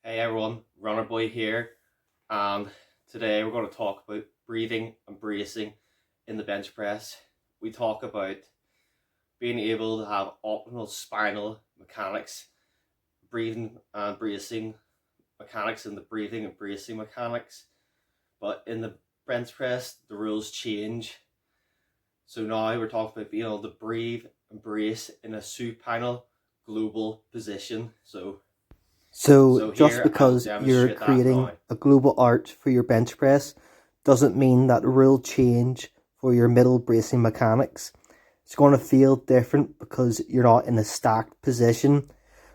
Hey everyone, Runner Boy here, and today we're going to talk about breathing and bracing in the bench press. We talk about being able to have optimal spinal mechanics, breathing and bracing mechanics, and the breathing and bracing mechanics. But in the bench press, the rules change. So now we're talking about being able to breathe and brace in a supinal global position. So just Here I will because you're demonstrate that creating now. a global arch for your bench press doesn't mean that the rule change for your middle bracing mechanics. It's going to feel different because you're not in a stacked position.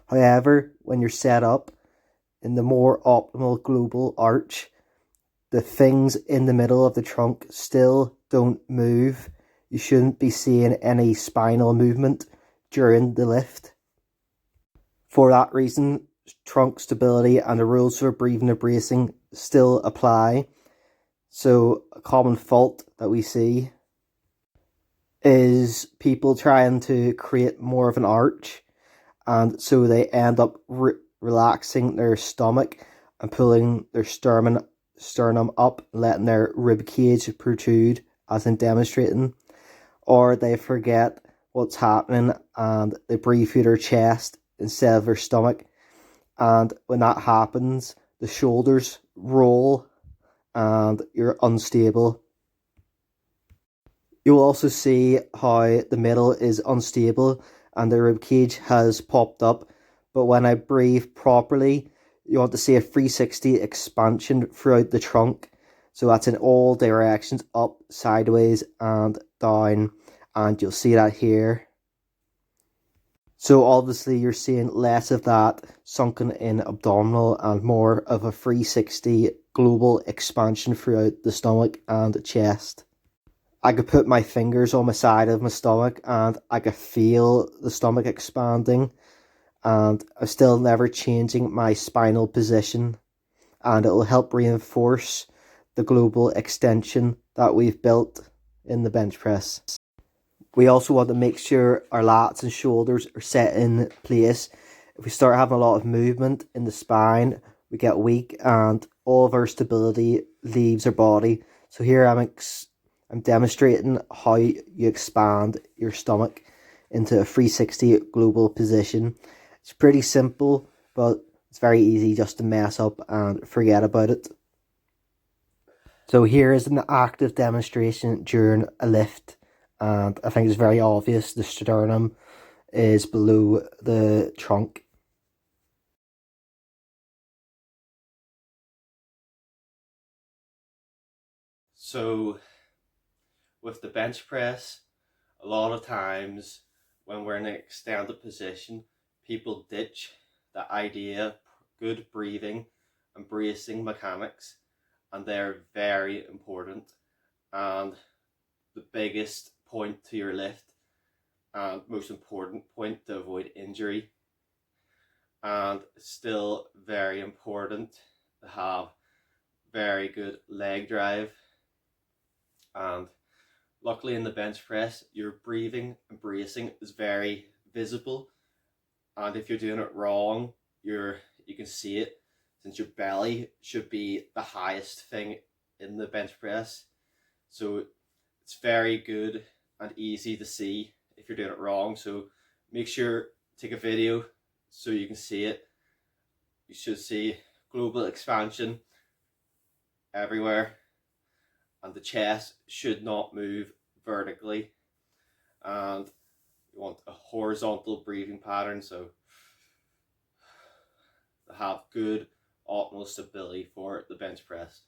However, when you're set up in the more optimal global arch, the things in the middle of the trunk still don't move. You shouldn't be seeing any spinal movement during the lift. For that reason, trunk stability and the rules for breathing and bracing still apply. So a common fault that we see is people trying to create more of an arch, and so they end up relaxing their stomach and pulling their sternum up, letting their rib cage protrude as in demonstrating, or they forget what's happening and they breathe through their chest instead of their stomach. And when that happens, the shoulders roll and you're unstable. You'll also see how the middle is unstable and the rib cage has popped up. But when I breathe properly, you want to see a 360 expansion throughout the trunk. So that's in all directions, up, sideways, and down. And you'll see that here. So obviously you're seeing less of that sunken in abdominal and more of a 360 global expansion throughout the stomach and the chest. I could put my fingers on the side of my stomach and I could feel the stomach expanding, and I'm still never changing my spinal position, and it will help reinforce the global extension that we've built in the bench press. We also want to make sure our lats and shoulders are set in place. If we start having a lot of movement in the spine, we get weak and all of our stability leaves our body. So here I'm demonstrating how you expand your stomach into a 360 global position. It's pretty simple, but it's very easy just to mess up and forget about it. So here is an active demonstration during a lift, and I think it's very obvious the sternum is below the trunk. So with the bench press, a lot of times when we're in an extended position, people ditch the idea of good breathing and bracing mechanics, and they're very important and the biggest point to your lift and most important point to avoid injury. And it's still very important to have very good leg drive, and luckily in the bench press, your breathing and bracing is very visible, and if you're doing it wrong, you can see it, since your belly should be the highest thing in the bench press. So it's very good and easy to see if you're doing it wrong. So make sure take a video so you can see it. You should see global expansion everywhere, and the chest should not move vertically, and you want a horizontal breathing pattern, so to have good optimal stability for the bench press.